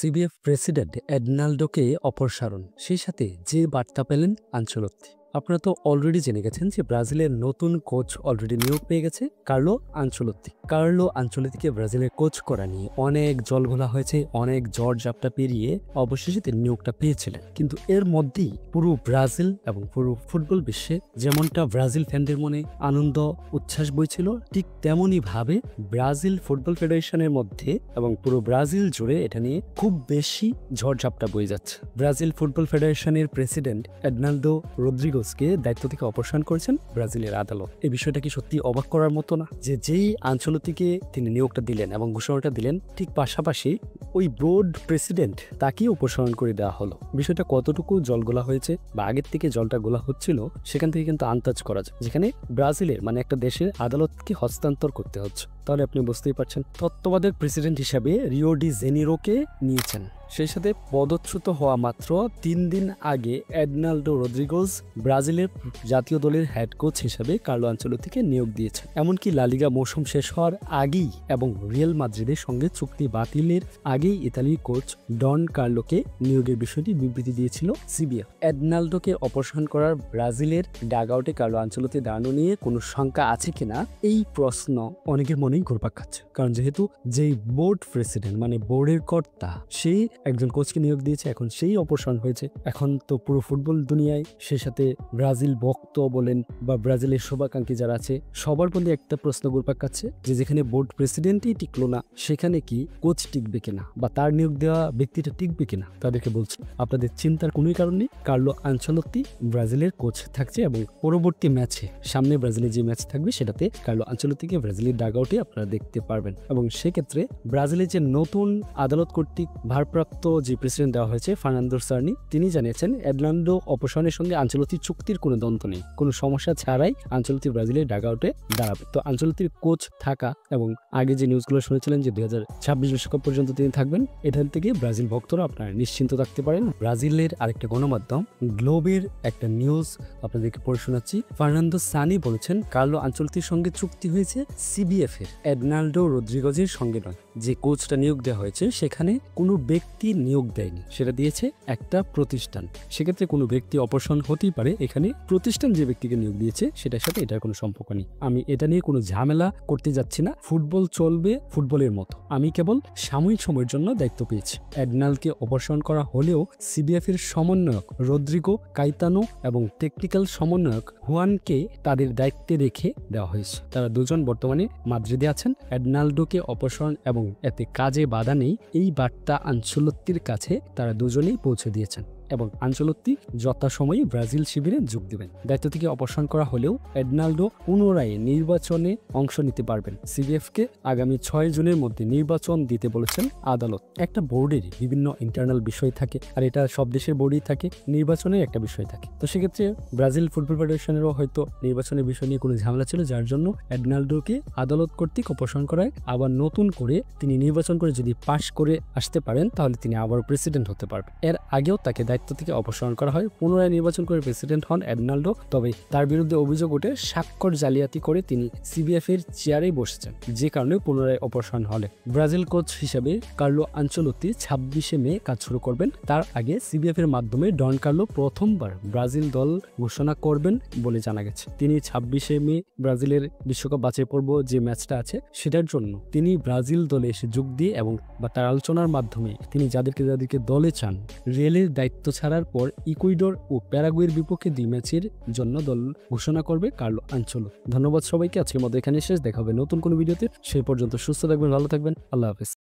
CBF president এডনাল্ডোকে অপসারণ, সেই সাথে যে বার্তা পেলেন আনচেলত্তি। আপনারা তো অলরেডি জেনে গেছেন যে ব্রাজিলের নতুন কোচ অলরেডি নিয়োগ পেয়ে গেছে কার্লো আনচেলত্তি। কার্লো আনচেলত্তিকে ব্রাজিলের কোচ করা নিয়ে অনেক জলঘোলা হয়েছে, অনেক ঝড়-ঝাপটা পেরিয়ে অবশেষে তিনি নিয়োগটা পেয়েছিলেন। কিন্তু এর মধ্যেই পুরো ব্রাজিল এবং পুরো ফুটবল বিশ্বে যেমনটা ব্রাজিল ফ্যানদের মনে আনন্দ উচ্ছ্বাস বইছিল, ঠিক তেমনই ভাবে ব্রাজিল ফুটবল ফেডারেশনের মধ্যে এবং পুরো ব্রাজিল জুড়ে এটা নিয়ে খুব বেশি ঝড়-ঝাপটা বয়ে যাচ্ছে। ব্রাজিল ফুটবল ফেডারেশনের প্রেসিডেন্ট এডনাল্ডো রদ্রিগোসকে দায়িত্ব থেকে অপসারণ করেছেন ব্রাজিলের আদালত। এই বিষয়টা কি সত্যি অবাক করার মতো না যে যেই আনচেলত্তিকে তিনি নিয়োগটা দিলেন এবং ঘোষণাটা দিলেন, ঠিক পাশাপাশি ওই বোর্ড প্রেসিডেন্ট তাকেই অপসারণ করে দেওয়া হলো। বিষয়টা কতটুকু জলগোলা হয়েছে বা আগের থেকে জলটা গোলা হচ্ছিল সেখান থেকে কিন্তু আন্দাজ করা যায়, যেখানে ব্রাজিলের মানে একটা দেশের আদালতকে হস্তান্তর করতে হচ্ছে। তাহলে আপনি বুঝতেই পারছেন, তত্ত্বাবধায়ক প্রেসিডেন্ট হিসাবে রিও ডি জেনিরোকে নিয়েছেন। সেই সাথে পদচ্যুত হওয়া মাত্র 3 দিন আগে এডনাল্ডো রদ্রিগোস ব্রাজিলের জাতীয় দলের হেড কোচ হিসাবে কার্লো আনচেলত্তিকে নিয়োগ দিয়েছে। এমনকি লা লিগা মৌসুম শেষ হওয়ার আগেই এবং রিয়াল মাদ্রিদের সঙ্গে চুক্তি বাতিলের আগেই ইতালির কোচ ডন কার্লোকে নিয়োগের বিষয়টি বিবৃতি দিয়েছিল সিবিএফ। এডনাল্ডোকে অপসারণ করার ব্রাজিলের ডাগআউটে কার্লো আনচেলত্তি দাঁড়ানো নিয়ে কোনো শঙ্কা আছে কিনা, এই প্রশ্ন অনেকের মনেই ঘুরপাক খাচ্ছে। কারণ যেহেতু যেই বোর্ড প্রেসিডেন্ট মানে বোর্ডের কর্তা সেই একজন কোচকে নিয়োগ দিয়েছে, এখন সেই অপসারণ হয়েছে। এখন তো পুরো ফুটবল দুনিয়ায়, সে সাথে ব্রাজিল ভক্ত বলেন বা ব্রাজিলের শুভাকাঙ্ক্ষী যারা আছে, সবার মধ্যে একটা প্রশ্ন ঘুরপাক খাচ্ছে যে যেখানে বোর্ড প্রেসিডেন্টই টিকলো না, সেখানে কি কোচ টিকবে কিনা বা তার নিয়োগ দেওয়া ব্যক্তিটা টিকবে কিনা। তাদেরকে বলছি, আপনাদের চিন্তার কোনোই কারণ নেই। কার্লো আনচেলত্তি ব্রাজিলের কোচ থাকছে এবং পরবর্তী ম্যাচে, সামনে ব্রাজিলের যে ম্যাচ থাকবে সেটাতে কার্লো আনচেলত্তিকে ব্রাজিলের ডাগআউটে আপনারা দেখতে পারবেন। এবং সেক্ষেত্রে ব্রাজিলের যে নতুন আদালত কর্তৃক ভারপ্রাপ্ত যে প্রেসিডেন্ট দেওয়া হয়েছে ফার্নান্দো সার্নি, তিনি জানিয়েছেন এডনাল্ডো অপসারণের সঙ্গে আনচেলত্তির চুক্তির কোনো দ্বন্দ্ব নেই, কোনো সমস্যা ছাড়াই আনচেলত্তি ব্রাজিলের ডাগআউটে দাঁড়াবে। তো আনচেলত্তির কোচ থাকা এবং আগে যে নিউজগুলো শুনেছিলেন যে 2026 বিশ্বকাপ পর্যন্ত তিনি থাকবেন, এখান থেকে ব্রাজিল ভক্তরা আপনারা নিশ্চিন্ত থাকতে পারেন। ব্রাজিলের আরেকটা গণমাধ্যম গ্লোবের একটা নিউজ আপনাদেরকে পড়ে শোনাচ্ছি। ফার্নান্দো সার্নি বলেছেন কার্লো আনচেলত্তির সঙ্গে চুক্তি হয়েছে সিবিএফ এর, এডনাল্ডো রদ্রিগোসের সঙ্গে নয়। যে কোচটা নিয়োগ দেওয়া হয়েছে সেখানে কোনো ব্যক্তি নিয়োগ দেয়নি, সেটা দিয়েছে একটা প্রতিষ্ঠান। সেক্ষেত্রে কোনো ব্যক্তি অপসারণ হতেই পারে, এখানে প্রতিষ্ঠান যে ব্যক্তিকে নিয়োগ দিয়েছে সেটার সাথে এটার কোনো সম্পর্ক নেই। আমি এটা নিয়ে কোনো ঝামেলা করতে যাচ্ছি না, ফুটবল চলবে ফুটবলের মতো। আমি কেবল সাময়িক সময়ের জন্য দায়িত্ব পেয়েছি। এডনালকে অপসারণ করা হলেও সিবিএফ এর সমন্বয়ক রদ্রিগো কাইতানো এবং টেকনিক্যাল সমন্বয়ক হুয়ানকে তাদের দায়িত্বে রেখে দেওয়া হয়েছে। তারা দুজন বর্তমানে মাদ্রিদে আছেন। এডনাল্ডোকে অপসারণ এবং এতে কাজে বাধা নেই, এই বার্তা আনচেলত্তির কাছে তারা দুজনেই পৌঁছে দিয়েছেন এবং আনচেলত্তি যথাসময়ে ব্রাজিল শিবিরে যোগ দেবেন। দায়িত্ব থেকে অপসারণ করা হলেও এডনাল্ডো পুনরায় নির্বাচনে অংশ নিতে পারবেন। সিবিএফকে আগামী 6 জুনের মধ্যে নির্বাচন দিতে বলেছেন আদালত। একটা বোর্ডের বিভিন্ন ইন্টারনাল বিষয় থাকে, আর এটা সব দেশের বোর্ডেই থাকে, নির্বাচনের একটা বিষয় থাকে। তো সেক্ষেত্রে ব্রাজিল ফুটবল ফেডারেশনেরও হয়তো নির্বাচনের বিষয় নিয়ে কোনো ঝামেলা ছিল, যার জন্য এডনাল্ডোকে আদালত কর্তৃক অপসারণ করায় আবার নতুন করে তিনি নির্বাচন করে যদি পাশ করে আসতে পারেন তাহলে তিনি আবার প্রেসিডেন্ট হতে পারবেন। এর আগেও তাকে দায়িত্ব থেকে অপসারণ করা হয়, পুনরায় নির্বাচন করে প্রেসিডেন্ট হন এডনাল্ডো। তবে তার বিরুদ্ধে অভিযোগ ওঠে স্বাক্ষর জালিয়াতি করে তিনি সিবিএফ এর চেয়ারেই বসেছেন, যে কারণে পুনরায় অপসারণ হলে। ব্রাজিল কোচ হিসেবে কার্লো আনচেলত্তি 26 মে কাজ শুরু করবেন। তার আগে সিবিএফ এর মাধ্যমে ডন কার্লো প্রথমবার ব্রাজিল দল ঘোষণা করবেন বলে জানা গেছে। তিনি 26 মে ব্রাজিলের বিশ্বকাপ বাছাই পর্ব যে ম্যাচটা আছে সেটার জন্য তিনি ব্রাজিল দলে এসে যোগ দিয়ে এবং তার আলোচনার মাধ্যমে তিনি যাদেরকে দলে চান, রিয়ালের দায়িত্ব ছাড়ার পর ইকুয়েডর ও প্যারাগুয়ের বিপক্ষে 2 ম্যাচের জন্য দল ঘোষণা করবে কার্লো আনচেলত্তি। ধন্যবাদ সবাইকে, আজকের মতো এখানে শেষ। দেখা হবে নতুন কোনো ভিডিওতে। সেই পর্যন্ত সুস্থ থাকবেন, ভালো থাকবেন, আল্লাহ হাফেজ।